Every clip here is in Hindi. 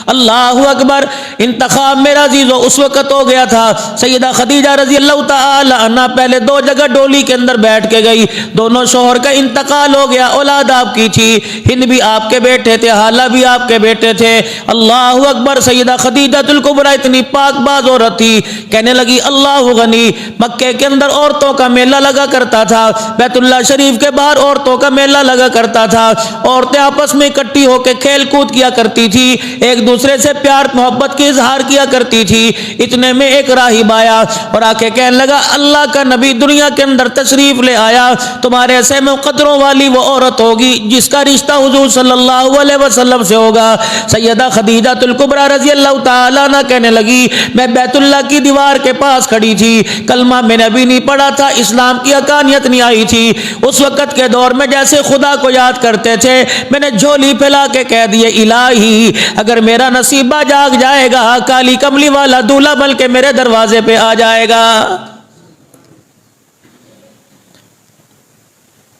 अल्लाहु अकबर। इंतखाब मेरा अजीज़ो उस वक़्त हो गया था। सैयदा खदीजा रजी अल्लाह तआला अन्हा पहले दो जगह डोली के अंदर बैठ के गई। दोनों शोहर का इंतकाल हो गया। औलाद आपकी थी, हिंद भी आपके बेटे थे, हाला भी आपके बेटे थे। अल्लाहु अकबर। सैयदा खदीजातुल कुबरा इतनी पाकबाज औरत थी, कहने लगी अल्लाहु गनी। मक्के के अंदर औरतों का मेला लगा करता था, बैतुल्लाह शरीफ के बाहर औरतों का मेला लगा करता था। औरतें आपस में इकट्ठी होकर खेल कूद किया करती थी, एक दूसरे से प्यार मोहब्बत की इजहार किया करती थी। इतने में एक राहिब आया और आके कहने लगा अल्लाह का नबी दुनिया के अंदर तशरीफ ले आया, तुम्हारे ऐसे में कदरों वाली वो औरत होगी जिसका रिश्ता हुजूर सल्लल्लाहु अलैहि वसल्लम से होगा। सैयदा खदीजातुल कुबरा रजी अल्लाह तआला अन्हा कहने लगी मैं बैतुल्लाह की दीवार के पास खड़ी थी, कलमा मैंने अभी नहीं पढ़ा था, इस्लाम की हकानियत नहीं आई थी। उस वक़्त के दौर में जैसे खुदा को याद करते थे, मैंने झोली फैला के कह दिए इलाही अगर मेरा नसीबा जाग जाएगा काली कमली वाला दूल्हा बन के मेरे दरवाजे पे आ जाएगा।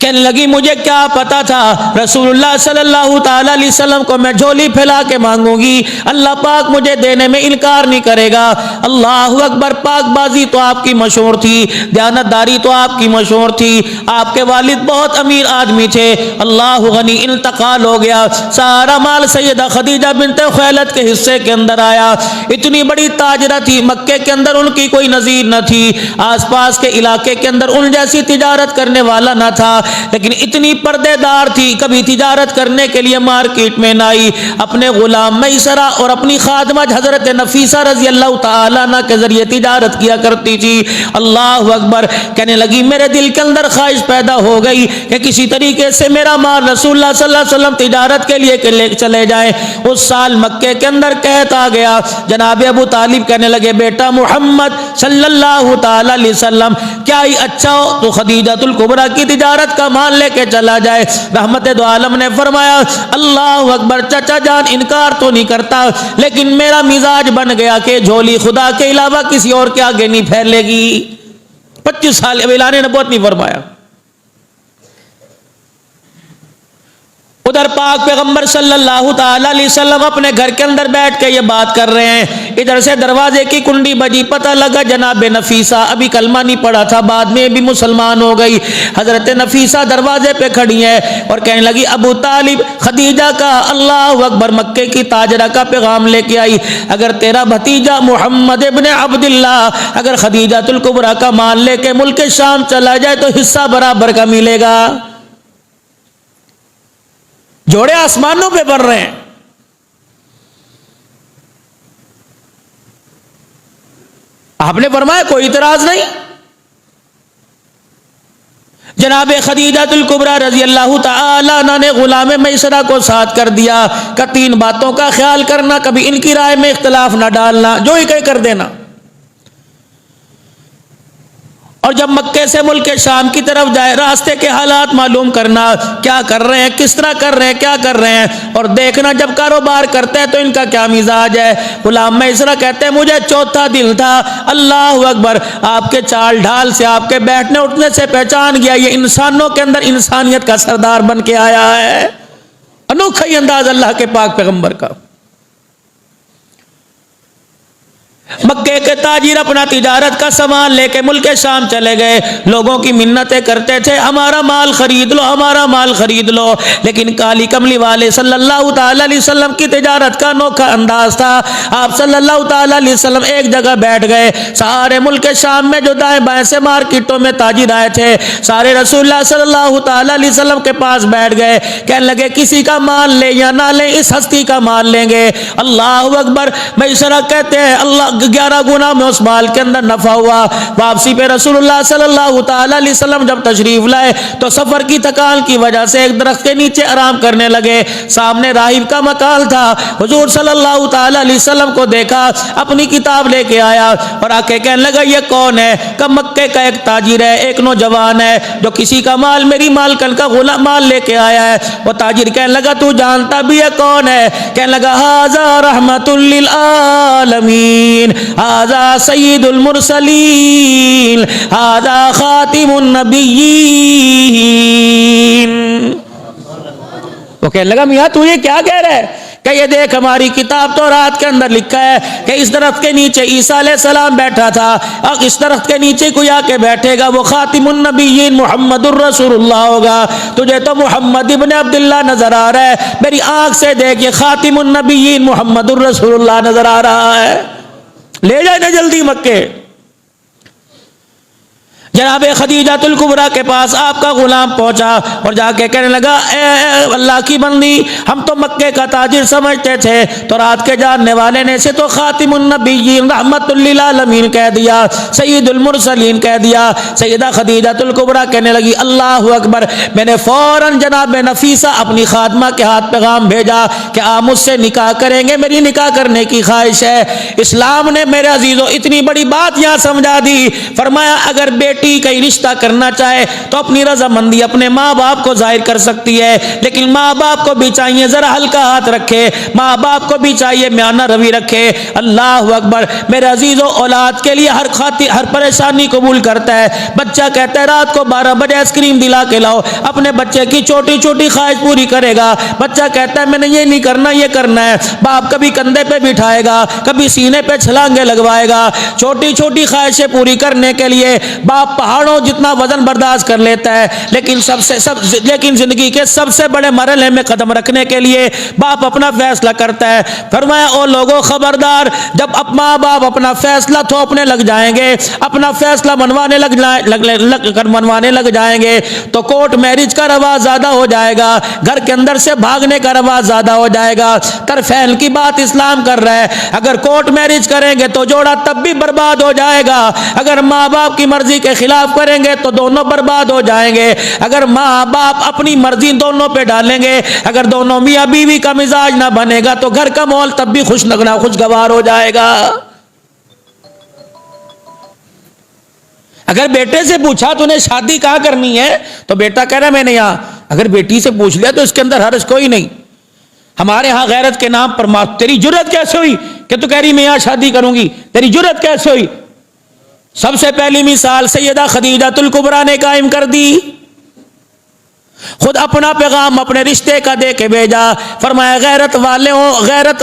कहने लगी मुझे क्या पता था रसूलुल्लाह सल्लल्लाहु ताला अलैहि वसल्लम को मैं झोली फैला के मांगूंगी, अल्लाह पाक मुझे देने में इनकार नहीं करेगा। अल्लाहु अकबर। पाकबाजी तो आपकी मशहूर थी, दयानतदारी तो आपकी मशहूर थी, आपके वालिद बहुत अमीर आदमी थे। अल्लाहु गनी। इंतकाल हो गया, सारा माल सैयदा खदीजा बिन्त खुवैलिद के हिस्से के अंदर आया। इतनी बड़ी ताजरा थी, मक्के के अंदर उनकी कोई नजीर न थी, आसपास के इलाके के अंदर उन जैसी तिजारत करने वाला न था, लेकिन इतनी पर्देदार थी, कभी तिजारत करने के लिए मार्केट में न आई। अपने गुलाम मैसरा और अपनी खादमा हजरत नफीसा रजी अल्लाह तआला अन्हा के जरिए तिजारत किया करती थी। अल्लाह अकबर। कहने लगी मेरे दिल के अंदर ख्वाहिश पैदा हो गई कि किसी तरीके से मेरा माल रसूलुल्लाह सल्लल्लाहु अलैहि वसल्लम तिजारत के लिए चले जाए। उस साल मक्के के अंदर कहत आ गया, जनाब अबू तालिब कहने लगे बेटा मोहम्मद सल्लल्लाहु तआला अलैहि वसल्लम क्या ही अच्छा हो तो खदीजातुल कुबरा की तिजारत का माल लेके चला जाए। रहमत दो आलम ने फरमाया अल्लाह अकबर चाचा जान इनकार तो नहीं करता, लेकिन मेरा मिजाज बन गया कि झोली खुदा के अलावा किसी और के आगे नहीं फैलेगी। 25 साल ऐलान नबूवत नहीं फरमाया। उधर पाक पैगंबर सल्लल्लाहु ताला अलैहि वसल्लम अपने घर के अंदर बैठ के ये बात कर रहे हैं। इधर से दरवाजे की कुंडी बजी, पता लगा जनाब नफीसा अभी कलमा नहीं पड़ा था, बाद में भी मुसलमान हो गई। हजरत नफीसा दरवाजे पे खड़ी है और कहने लगी अबू तालिब खदीजा का अल्लाह अकबर मक्के की ताजरा का पैगाम लेके आई, अगर तेरा भतीजा मोहम्मद इब्ने अब्दुल्लाह अगर खदीजातुल कुबरा का माल लेके मुल्क शाम चला जाए तो हिस्सा बराबर का मिलेगा। जोड़े आसमानों पे बढ़ रहे हैं। आपने फरमाया कोई इतराज नहीं। जनाब खदीजातुल कुबरा रजी अल्लाह तआला अन्हा ने गुलाम मैसरा को साथ कर दिया कि 3 बातों का ख्याल करना, कभी इनकी राय में इख्तलाफ ना डालना, जो ही कहे कर देना। और जब मक्के से मुल्क शाम की तरफ जाए रास्ते के हालात मालूम करना, क्या कर रहे हैं, किस तरह कर रहे हैं, क्या कर रहे हैं, और देखना जब कारोबार करते हैं तो इनका क्या मिजाज है। गुलाम मैसरा कहते हैं मुझे चौथा दिल था, अल्लाह अकबर आपके चाल ढाल से, आपके बैठने उठने से पहचान गया ये इंसानों के अंदर इंसानियत का सरदार बन के आया है। अनोखा ही अंदाज अल्लाह के पाक पैगंबर का। मक्के के ताजिर अपना तिजारत का सामान लेके मुल्क शाम चले गए। लोगों की मिन्नतें करते थे हमारा माल खरीद लो, हमारा माल खरीद लो, लेकिन काली कमली वाले सल्लल्लाहु ताला अलैहि वसल्लम की तिजारत का अनोखा अंदाज था। आप सल्लल्लाहु ताला अलैहि वसल्लम एक जगह बैठ गए, सारे मुल्क शाम में जो दाएं बाएं से मार्केटों में ताजिर आए थे सारे रसूलुल्लाह सल्लल्लाहु ताला अलैहि वसल्लम के पास बैठ गए। कहने लगे किसी का माल ले या ना ले, इस हस्ती का माल लेंगे। अल्लाह अकबर। मैसरा कहते हैं अल्लाह 11 गुना में उस माल के अंदर नफा हुआ। वापसी पे रसूलुल्लाह सल्लल्लाहु ताला अलैहि वसल्लम जब तशरीफ लाए तो सफर की थकान की वजह से एक दरख्त के नीचे आराम करने लगे। सामने राहिब का मकान था। हुजूर सल्लल्लाहु ताला अलैहि वसल्लम को देखा, अपनी किताब लेके आया और आके कहने लगा ये कौन है? कब मक्के का एक ताजिर है, एक नौजवान है जो किसी का माल मेरी मालकन का गुलाम माल लेके आया है। वो ताजिर कहने लगा तू जानता भी है कौन है? कहने लगा हाजा रहमतुल लिल आलमीन, हाजा सय्यिदुल मुरसलीन, हाजा खातिमुन नबिय्यीन। वो कहने लगा मियां तू ये क्या कह रहा है? कि ये देख हमारी किताब तौरात के अंदर लिखा है कि इस दरख्त के नीचे ईसा अलैहिस्सलाम बैठा था और इस दरख्त के नीचे कोई आके बैठेगा वो खातिमुन नबिय्यीन मुहम्मदुर रसूलुल्लाह होगा। तुझे तो मोहम्मद इब्न अब्दुल्लाह नजर आ रहा है, मेरी आंख से देख ये खातिमुन नबिय्यीन मुहम्मदुर रसूलुल्लाह नजर आ रहा है। ले जाए ना जल्दी मक्के। जनाब खदीजातुल कुबरा के पास आपका गुलाम पहुंचा और जाके कहने लगा, ए अल्लाह की बंदी, हम तो मक्के का ताजिर समझते थे, तो रात के जानने वाले ने से तो खातिमुन नबिय्यीन रहमतुल लिल आलमीन कह दिया, सय्यदुल मुरसलीन कह दिया। सैयदा खदीजातुल कुबरा कहने लगी, अल्लाह अकबर। मैंने फौरन जनाब नफीसा अपनी खादमा के हाथ पैगाम भेजा कि आप मुझसे निकाह करेंगे, मेरी निकाह करने की ख्वाहिश है। इस्लाम ने मेरे अजीजों इतनी बड़ी बात यहाँ समझा दी। फरमाया अगर बेटी कहीं रिश्ता करना चाहे तो अपनी रजामंदी अपने माँ बाप को जाहिर कर सकती है, लेकिन माँ बाप को भी चाहिए जरा हल्का हाथ रखे, माँ बाप को भी चाहिए म्याना रवि रखे। अल्लाह अकबर। मेरे अजीजों औलाद के लिए हर परेशानी कबूल करता है। बच्चा कहता है रात को 12 बजे आइसक्रीम दिला के लाओ, अपने बच्चे की छोटी छोटी ख्वाहिश पूरी करेगा। बच्चा कहता है मैंने ये नहीं करना ये करना है, बाप कभी कंधे पे बिठाएगा, कभी सीने पे छलांगे लगवाएगा। छोटी छोटी ख्वाहिशें पूरी करने के लिए बाप पहाड़ों जितना वजन बर्दाश्त कर लेता है, लेकिन जिंदगी के सबसे बड़े मरहले में कदम रखने के लिए बाप अपना फैसला करता है। फरमाया ओ लोगों खबरदार, जब माँ बाप अपना फैसला थोपने लग जाएंगे, अपना फैसला मनवाने लग जाएंगे तो कोर्ट मैरिज का रवाज ज्यादा हो जाएगा, घर के अंदर से भागने का रवाज ज्यादा हो जाएगा। तरफैन की बात इस्लाम कर रहा है। अगर कोर्ट मैरिज करेंगे तो जोड़ा तब भी बर्बाद हो जाएगा, अगर माँ बाप की मर्जी के खिलाफ करेंगे तो दोनों बर्बाद हो जाएंगे। अगर माँ बाप अपनी मर्जी दोनों पे डालेंगे, अगर दोनों मियाँ बीवी का मिजाज ना बनेगा तो घर का माहौल तब भी खुशगवार हो जाएगा। अगर बेटे से पूछा तूने शादी कहाँ करनी है तो बेटा कह रहा मैंने यहां, अगर बेटी से पूछ लिया तो इसके अंदर हर्ज कोई नहीं। हमारे यहां गैरत के नाम पर मां, तेरी जुर्रत कैसे हुई कि तू कह रही मैं यहां शादी करूंगी, तेरी जुर्रत कैसे हुई। सबसे पहली मिसाल सैयदा खदीजातुल कुबरा ने कायम कर दी। खुद अपना पैगाम अपने रिश्ते का दे के भेजा। फरमाया गैरत वाले हो, गैरत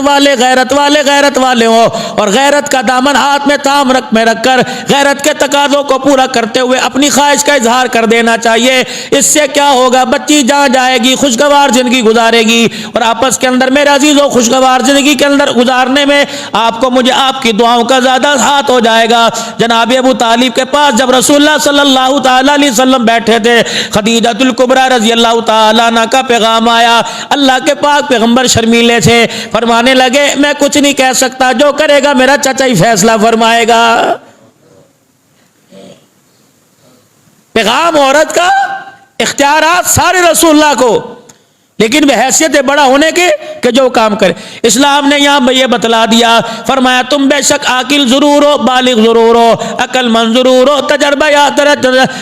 वाले हो, और गैरत का दामन हाथ में ताम में रखकर गैरत के तकाजों को पूरा करते हुए अपनी ख्वाहिश का इजहार कर देना चाहिए। इससे क्या होगा, बच्ची जहाँ जाएगी खुशगवार जिंदगी गुजारेगी, और आपस के अंदर मेरे अजीजों खुशगवार जिंदगी के अंदर गुजारने में आपको मुझे आपकी दुआओं का ज्यादा हाथ हो जाएगा। जनाब अबू तालिब के पास जब रसूलुल्लाह सल्लल्लाहु तआला अलैहि वसल्लम बैठे थे, खदीजातुल कुबरा अल्लाह ताला अन्हा का पैगाम आया। अल्लाह के पाक पैगंबर शर्मीले थे, फरमाने लगे मैं कुछ नहीं कह सकता, जो करेगा मेरा चाचा ही फैसला फरमाएगा। पैगाम औरत का, इख्तियारात सारे रसूलुल्लाह को, लेकिन बहैसियत बड़ा होने के कि जो काम करे। इस्लाम ने यहां ये बतला दिया, फरमाया तुम बेशक आकिल जरूर हो, बालिग जरूर हो, अक्लमंद जरूर हो,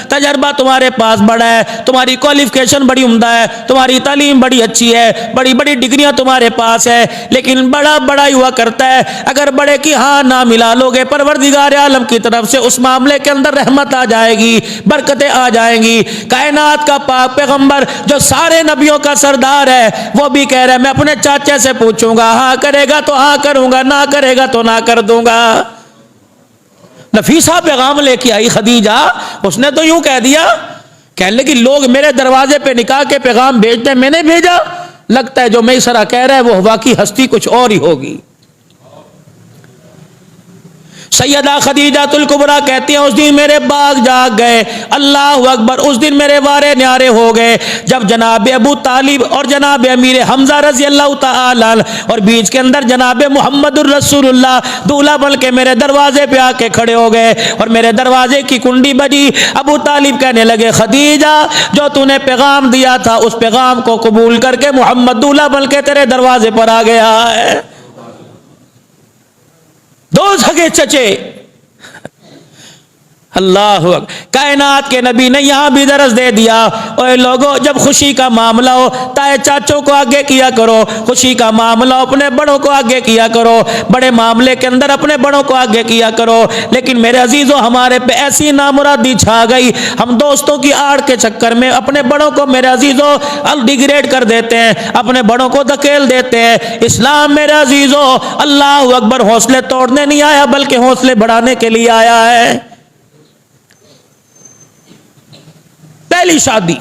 तजर्बा तुम्हारे पास बड़ा है, तुम्हारी क्वालिफिकेशन बड़ी उम्दा है, तुम्हारी तालीम बड़ी अच्छी है, बड़ी बड़ी डिग्रियां तुम्हारे पास है, लेकिन बड़ा बड़ा हुआ करता है। अगर बड़े की हाँ ना मिला लोगे, परवरदिगार आलम की तरफ से उस मामले के अंदर रहमत आ जाएगी, बरकतें आ जाएंगी। कायनात का पाक पैगंबर जो सारे नबियों का सरदार है, वो भी कह रहा है मैं अपने चाचा से पूछूंगा, हाँ करेगा तो हाँ करूंगा, ना करेगा तो ना कर दूंगा। नफीसा पैगाम लेके आई खदीजा, उसने तो यूं कह दिया, कहने लगी लोग मेरे दरवाजे पे निकाह के पैगाम भेजते हैं, मैंने भेजा, लगता है जो मैसरा कह रहा है वो वाकई हस्ती कुछ और ही होगी। सैयदा खदीजातुल कुबरा कहती हैं उस दिन मेरे बाग जाग गए, अल्लाह अकबर, उस दिन मेरे वारे न्यारे हो गए जब जनाब अबू तालिब और जनाब अमीर हमजा रजी अल्लाह ताला और बीच के अंदर जनाब मुहम्मदुर रसूलुल्लाह दूल्हा बन के मेरे दरवाजे पे आके खड़े हो गए और मेरे दरवाजे की कुंडी बजी। अबू तालिब कहने लगे खदीजा जो तूने पैगाम दिया था उस पैगाम को कबूल करके मुहम्मद दूल्हा बन के तेरे दरवाजे पर आ गया है। दो सगे चचे अल्लाह अकबर। कायनात के नबी ने यहाँ भी दर्ज दे दिया, और लोगों जब खुशी का मामला हो ताए चाचों को आगे किया करो, खुशी का मामला हो अपने बड़ों को आगे किया करो, बड़े मामले के अंदर अपने बड़ों को आगे किया करो। लेकिन मेरे अजीजों हमारे पे ऐसी नामुरादी छा गई, हम दोस्तों की आड़ के चक्कर में अपने बड़ों को मेरे अजीजों डिग्रेड कर देते हैं, अपने बड़ों को धकेल देते हैं। इस्लाम मेरे अजीजों अल्लाह अकबर हौसले तोड़ने नहीं आया बल्कि हौसले बढ़ाने के लिए आया है। पहली शादी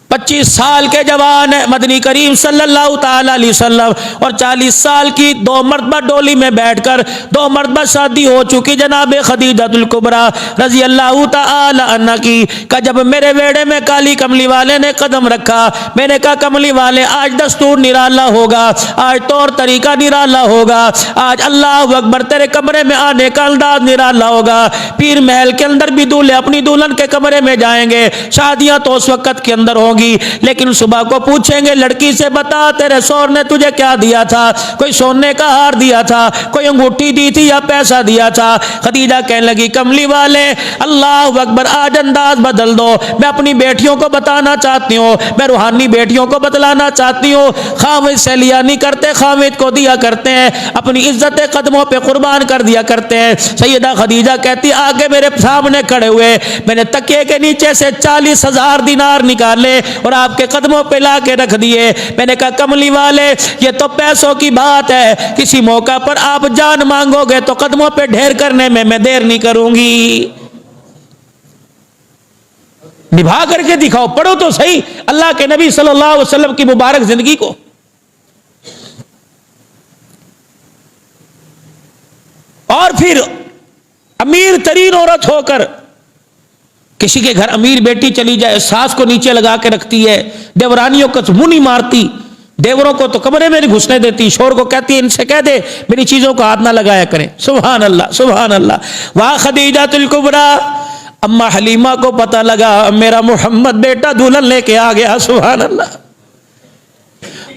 25 साल के जवान है मदनी करीम सल्लल्लाहु ताला अलैहि वसल्लम, और 40 साल की 2 मरतबा डोली में बैठकर 2 मरतबा शादी हो चुकी जनाब खदीजतुल कुबरा रजी अल्लाह ताला अन्हा की। का जब मेरे वेड़े में काली कमली वाले ने कदम रखा, मैंने कहा कमली वाले आज दस्तूर निराला होगा, आज तौर तरीका निराला होगा, आज अल्लाह अकबर तेरे कमरे में आने का अंदाज निराला होगा। पीर महल के अंदर भी दूल्हे अपनी दुल्हन के कमरे में जाएंगे, शादियां तो उस वक्त के अंदर होंगी, लेकिन सुबह को पूछेंगे लड़की से बता तेरे सौर ने तुझे क्या दिया था, कोई सोने का हार दिया था, कोई अंगूठी दी थी या पैसा दिया था। खदीजा कहने लगी कमली वाले अल्लाह अकबर आज अंदाज बदल दो, मैं अपनी बेटियों को बताना चाहती हूँ, मैं रूहानी बेटियों को बतलाना चाहती हूँ, खामिद से लिया नहीं करते, खामिद को दिया करते हैं, अपनी इज्जत कदमों पे कुर्बान कर दिया करते हैं। सैयदा खदीजा कहती आगे मेरे सामने खड़े हुए मैंने तकिए के नीचे से 40,000 दिनार निकाले और आपके कदमों पे ला के रख दिए। मैंने कहा कमली वाले ये तो पैसों की बात है, किसी मौका पर आप जान मांगोगे तो कदमों पे ढेर करने में मैं देर नहीं करूंगी। निभा करके दिखाओ, पढ़ो तो सही अल्लाह के नबी सल्लल्लाहु अलैहि वसल्लम की मुबारक जिंदगी को। और फिर अमीर तरीन औरत होकर किसी के घर अमीर बेटी चली जाए, सास को नीचे लगा के रखती है, देवरानियों को तो मुंह नहीं मारती, देवरों को तो कमरे में नहीं घुसने देती, शोर को कहती है इनसे कह दे मेरी चीजों को हाथ ना लगाया करें। सुभान अल्लाह सुभान अल्लाह। वाह खदीजातुल कुबरा, अम्मा हलीमा को पता लगा मेरा मोहम्मद बेटा दुल्हन लेके आ गया। सुभान अल्लाह।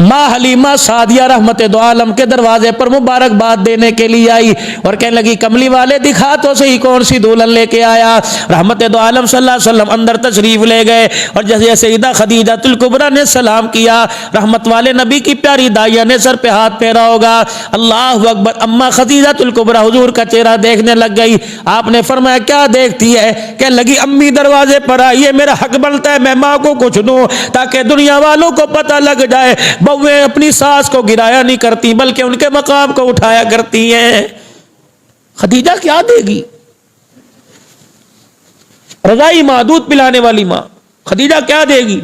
माँ हलीमा सादिया रहमत दो आलम के दरवाजे पर मुबारकबाद देने के लिए आई और कहने लगी कमली वाले दिखा तो सही कौन सी दुल्हन लेके आया। रहमत दो आलम सल्लल्लाहु अलैहि वसल्लम अंदर तशरीफ ले गए और जैसे सैयदा खदीजातुल कुबरा ने सलाम किया, रहमत वाले नबी की प्यारी दाइया ने सर पे हाथ फेरा होगा। अल्लाह अकबर। अम्मा खदीजातुल कुबरा हुजूर का चेहरा देखने लग गई। आपने फरमाया क्या देखती है? कहने लगी अम्मी दरवाजे पर आइए, मेरा हक बनता है मैं माँ को कुछ दूं ताकि दुनिया वालों को पता लग जाए बहुएं अपनी सास को गिराया नहीं करती बल्कि उनके मकाम को उठाया करती हैं। खदीजा क्या देगी? रजाई माँ, दूध पिलाने वाली माँ, खदीजा क्या देगी?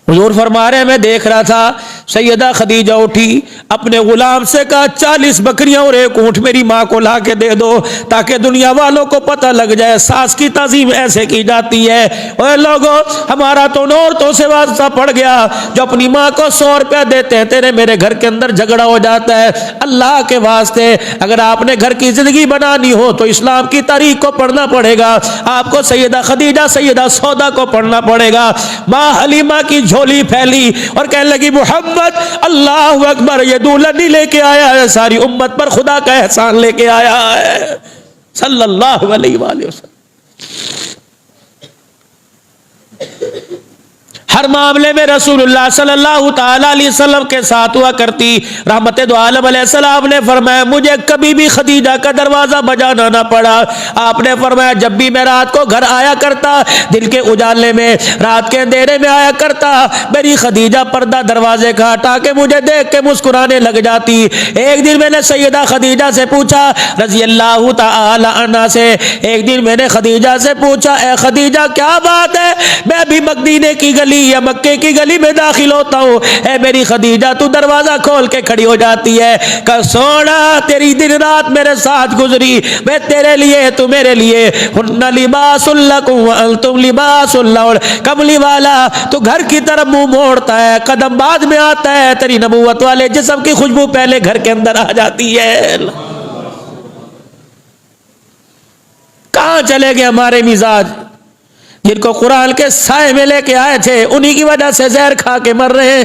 हुजूर फरमा रहे मैं देख रहा था सैयदा खदीजा उठी, अपने गुलाम से कहा 40 बकरियां और एक ऊंट मेरी माँ को ला के दे दो ताकि दुनिया वालों को पता लग जाए सास की ताजीम ऐसे की जाती है। और लोगों हमारा तो औरतों से वास्ता पड़ गया जो अपनी माँ को 100 रुपया देते हैं, तेरे मेरे घर के अंदर झगड़ा हो जाता है। अल्लाह के वास्ते अगर आपने घर की जिंदगी बनानी हो तो इस्लाम की तारीख को पढ़ना पड़ेगा, आपको सैयदा खदीजा सैयदा सौदा को पढ़ना पड़ेगा। माँ हलीमा की झोली फैली और कहने लगी मोहम्मद अल्लाह अकबर, ये दुल्हन नहीं लेके आया है, सारी उम्मत पर खुदा का एहसान लेके आया है सल्लल्लाहु अलैहि वसल्लम। हर मामले में रसूलुल्लाह सल्लल्लाहु ताला अलैहि वसल्लम के साथ हुआ करती। रहमत दो आलम अलैहिस्सलाम ने फरमाया मुझे कभी भी खदीजा का दरवाजा बजाना ना पड़ा। आपने फरमाया जब भी मैं रात को घर आया करता, दिन के उजाले में रात के अंधेरे में आया करता, मेरी खदीजा पर्दा दरवाजे का हटा के मुझे देख के मुस्कुराने लग जाती। एक दिन मैंने सैयदा खदीजा से पूछा रजी अल्लाह ताला अन्हा से, एक दिन मैंने खदीजा से पूछा ए खदीजा क्या बात है, मैं भी मदीने की गली या मक्के की गली में दाखिल होता हूँ, ऐ मेरी खदीजा तू दरवाजा खोल के खड़ी हो जाती है। कल सोना तेरी दिन रात मेरे साथ गुजरी, मैं तेरे लिए तू मेरे लिए, हुन्ना लिबासुल लकुम व अंतुम लिबासुल लहुन। कमली वाला तू घर की तरफ मुंह मोड़ता है, कदम बाद में आता है, तेरी नबूवत वाले जिस्म की खुशबू पहले घर के अंदर आ जाती है। कहां चले गए हमारे मिजाज जिनको कुरान के साए में लेके आए थे, उन्हीं की वजह से जहर खा के मर रहे हैं।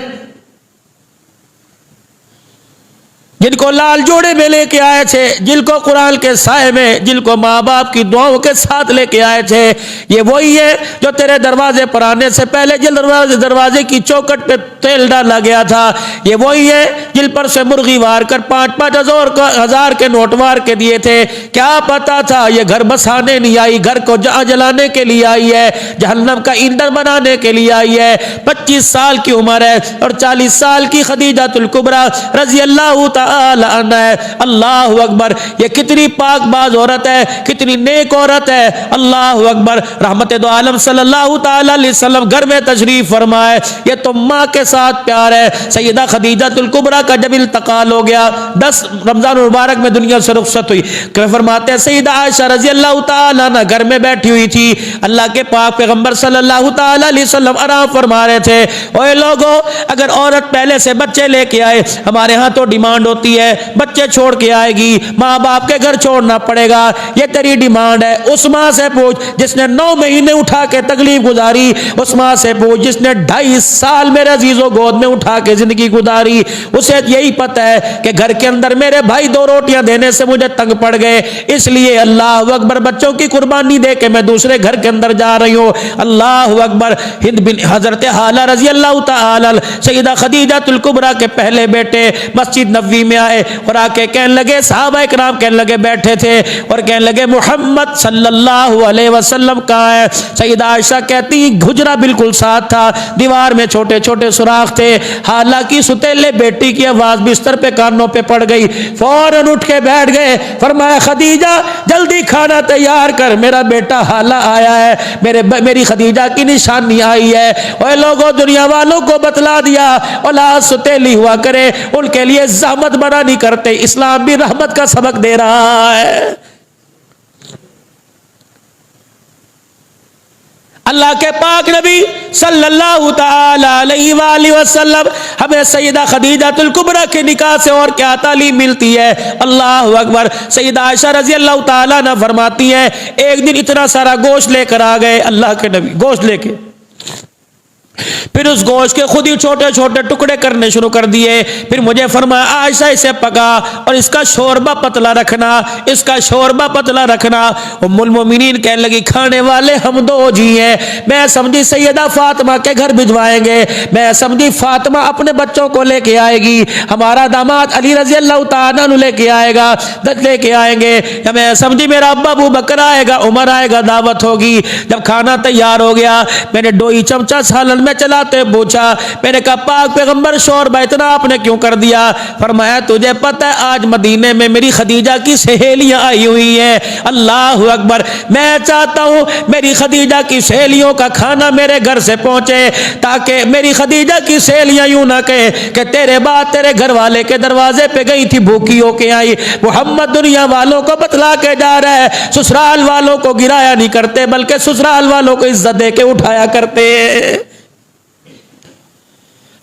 जिनको लाल जोड़े में लेके आए थे, जिनको कुरान के साए में, जिनको माँ बाप की दुआओं के साथ लेके आए थे, ये वही है जो तेरे दरवाजे पर आने से पहले जिन दरवाजे की चौखट पे तेल डाला गया था, ये वही है जिन पर से मुर्गी वार कर 5-5 हजार के नोट वार के दिए थे। क्या पता था ये घर बसाने नहीं आई, घर को जलाने के लिए आई है, जहन्नम का ईंधन बनाने के लिए आई है। 25 साल की उम्र है और 40 साल की खदीजातुल कुबरा रजी अल्लाह ताला अन्हा है। अल्लाह अकबर, ये कितनी पाकबाज औरत है, कितनी नेक औरत है। अल्लाह अकबर। रहमत दो आलम सल्लल्लाहु ताला अलैहि वसल्लम घर में तशरीफ फरमाए, ये तो माँ के साथ प्यार है। सैयदा खदीजातुल कुबरा का जब इंतकाल हो गया, 10 रमजान मुबारक में दुनिया से रुखसत हुई, फरमाते हैं सैयदा आयशा रजी अल्लाह ताला अन्हा घर में बैठी हुई थी। अल्लाह के पाक पैगंबर सल्लल्लाहु ताला अलैहि वसल्लम आराम फरमा रहे थे। ओए लोगों, अगर औरत पहले से बच्चे लेके आए, हमारे यहाँ तो डिमांड होती है बच्चे छोड़ के आएगी, माँ बाप के घर छोड़ना पड़ेगा, ये तेरी डिमांड है। उस माँ से पूछ जिसने 9 महीने उठा के तकलीफ गुजारी, उस माँ से पूछ जिसने 2.5 साल मेरे अजीजों गोद में उठा के जिंदगी गुजारी। उसे यही पता है कि घर के अंदर मेरे भाई 2 रोटियां देने से मुझे तंग पड़ गए, इसलिए अल्लाह अकबर बच्चों की कुर्बानी दे के मैं दूसरे घर के अंदर जा रही हूँ। अल्लाह अकबर। हिंद बिन हजरत हाला रजी अल्लाह ताला सैयदा खदीजातुल कुबरा के पहले बेटे मस्जिद नबवी में आए और आके कहने लगे, सहाबा इकराम कहने लगे, बैठे थे और कहने लगे मोहम्मद सल्लल्लाहु अलैहि वसल्लम कहाँ है। सैयदा आयशा कहती हुजरा बिल्कुल साथ था, दीवार में छोटे छोटे सुराख थे। हालांकि सुतेले बेटी की आवाज बिस्तर पे कानों पे पड़ गई, फौरन उठ के बैठ गए। फरमाया खदीजा जल्दी खाना तैयार कर, मेरा बेटा हाला आया है, मेरी खदीजा की निशानी आई है। और लोगों दुनिया वालों को बतला दिया, औलाद सुतेली हुआ करे उनके लिए ज़हमत बना नहीं करते। इस्लाम भी रहमत का सबक दे रहा है। अल्लाह के पाक नबी सल्लल्लाहु ताला अलैहि वसल्लम हमें सैयदा खदीजातुल कुबरा के निकाह से और क्या तालीम मिलती है। अल्लाह अकबर। सैयदा आयशा रजी अल्लाह ताला ना फरमाती है, एक दिन इतना सारा गोश्त लेकर आ गए अल्लाह के नबी, गोश्त लेके, फिर उस गोश्त के खुद ही छोटे छोटे टुकड़े करने शुरू कर दिए। फिर मुझे फरमाया आयशा इसे पका और इसका शोरबा पतला रखना, इसका शोरबा पतला रखना। उम्मुल मोमिनीन कहने लगी खाने वाले हम 2 जी हैं। मैं समझी सैयदा फातिमा के घर भिजवाएंगे, मैं समझी फातिमा अपने बच्चों को लेके आएगी, हमारा दामाद अली रजी अल्लाह ताला लेके आएगा, लेके आएंगे। मैं समझी मेरा अब्बा अबू बकर आएगा, उमर आएगा, दावत होगी। जब खाना तैयार हो गया, मैंने 2 चमचा सालन में चलाते पूछा, मैंने कहा पाक पैगंबर शोरबा इतना आपने क्यों कर दिया। फरमाया तुझे पता है आज मदीने में मेरी खदीजा की सहेलियां आई हुई हैं। अल्लाह अकबर। मैं चाहता हूं मेरी खदीजा की सहेलियों का खाना मेरे घर से पहुंचे, ताकि मेरी खदीजा की सहेलियां यूं ना कहे कि तेरे बाद तेरे घर वाले के दरवाजे पे गई थी भूखी होके आई। मोहम्मद दुनिया वालों को बतला के जा रहा है, ससुराल वालों को गिराया नहीं करते बल्कि ससुराल वालों को इज्जत दे के उठाया करते।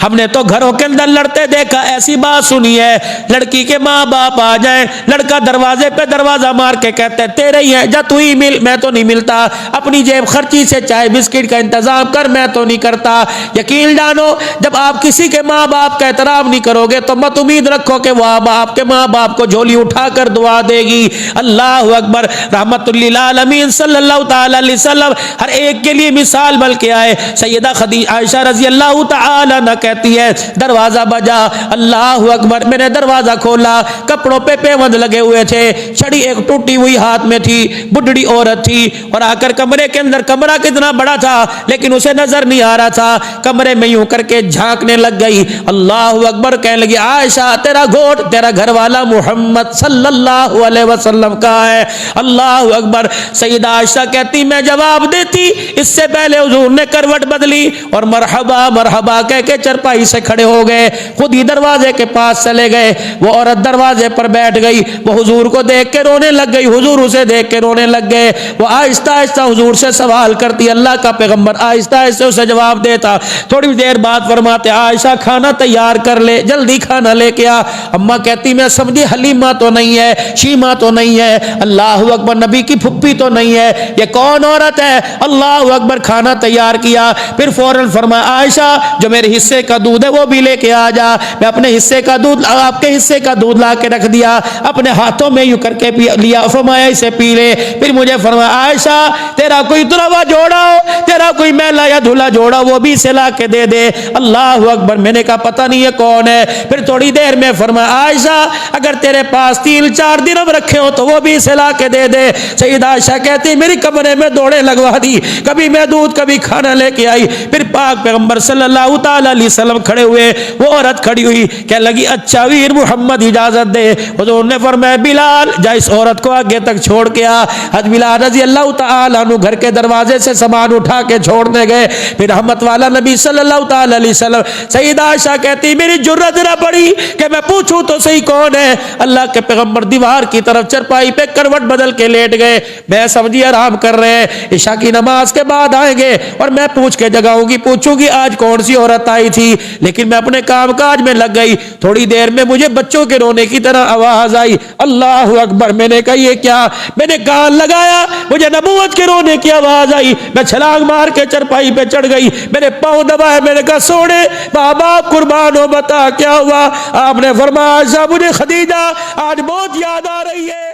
हमने तो घरों के अंदर लड़ते देखा, ऐसी बात सुनी है, लड़की के माँ बाप आ जाए, लड़का दरवाजे पे दरवाजा मार के कहते हैं तेरे ही है, जा तू ही मिल, मैं तो नहीं मिलता, अपनी जेब खर्ची से चाय बिस्किट का इंतजाम कर, मैं तो नहीं करता। यकीन जानो जब आप किसी के माँ बाप का एहतराम नहीं करोगे तो मत उम्मीद रखो कि वह आपके माँ बाप को झोली उठाकर दुआ देगी। अल्लाह अकबर। रहमतुल्लिल आलमीन सल्लल्लाहु ताला अलैहि वसल्लम हर एक के लिए मिसाल बन के आए। सैयदा खदीजा आयशा रजी अल्लाह ताला कहती है दरवाजा बजा, अल्लाह अकबर। मैंने दरवाजा खोला, कपड़ों पे पेवंद लगे हुए थे, छड़ी एक टूटी हुई हाथ में थी, बुढ़ड़ी औरत थी और आकर कमरे के अंदर, कमरा कितना बड़ा था लेकिन उसे नजर नहीं आ रहा था, कमरे में यूं करके झांकने लग गई। अल्लाह अकबर। कहने लगी आयशा तेरा घोट, तेरा घर वाला मोहम्मद सल्लल्लाहु अलैहि वसल्लम का है। अल्लाह अकबर। सैयदा आयशा कहती मैं जवाब देती, इससे पहले हुजूर ने करवट बदली और मरहबा मरहबा कह के चरपाई से खड़े हो गए, खुद ही दरवाजे के पास चले गए। वो औरत दरवाजे पर बैठ गई, वो हुजूर को देख के रोने लग गई, हुजूर उसे देख के रोने लग गए। वो आहिस्ता आहिस्ता हुजूर से सवाल करती, अल्लाह का पैगंबर आहिस्ता आहिस्ता उसे जवाब देता। थोड़ी देर बाद फरमाते आयशा खाना तैयार कर ले, जल्दी खाना लेके आ। अम्मा कहती मैं समझी हलीमा तो नहीं है, शीमा तो नहीं है, अल्लाह अकबर, नबी की फुप्पी तो नहीं है, ये कौन औरत है। अल्लाह अकबर। खाना तैयार किया, फिर फौरन फरमाया आयशा जो मेरे हिस्से का दूध है वो भी लेके आ जा। मैं अपने हिस्से का दूध, आपके हिस्से का दूध ला के रख दिया, अपने हाथों में यूं करके पी लिया, फरमाया इसे पी ले। फिर मुझे फरमाया आयशा तेरा कोई तुरवा जोड़ा हो, तेरा कोई मैला या धुला जोड़ा, वो भी इसे ला के दे दे। अल्लाह अकबर। मैंने कहा पता नहीं है कौन है। फिर थोड़ी देर में फरमाया आयशा अगर तेरे पास 3-4 दिन रखे हो तो वो भी इसे ला के दे दे। सईदा आयशा कहती मेरी कमरे में दौड़े लगवा दी, कभी मैं दूध कभी खाना लेके आई। फिर पाक पैगंबर सल्लल्लाहु ताला अलैहि वसल्लम खड़े हुए, वो औरत खड़ी हुई कह लगी अच्छा वीर मोहम्मद इजाजत दे। हुजूर ने फरमाया बिलाल जा इस औरत को आगे तक छोड़ के आ। हज बिलाल रजी अल्लाह ताला अन्हु घर के दरवाजे से सामान उठा के छोड़ने गए। फिर रहमत वाला नबी सल्लल्लाहु ताला अलैहि वसल्लम, सईदा आयशा कहती मेरी जुर्रत ना पड़ी कि मैं पूछूं तो सही कौन है। अल्लाह के पैगंबर दीवार की तरफ चरपाई पे करवट बदल के लेट गए। मैं समझी आराम कर रहे हैं, ईशा की नमाज के बाद आएंगे और मैं पूछ के जगाऊंगी, पूछूंगी आज कौन सी औरत आई थी। लेकिन मैं अपने काम काज में लग गई। थोड़ी देर में मुझे बच्चों के रोने की तरह आवाज आई, अल्लाह अकबर। मैंने कहा ये क्या? मैंने कान लगाया, मुझे नबूवत के रोने की आवाज आई। मैं छलांग मार के चरपाई पे चढ़ गई, मेरे पांव दबाए, मैंने कहा सोने बाबा कुर्बान हो, बता क्या हुआ? आपने फरमाया मुझे खदीजा आज बहुत याद आ रही है।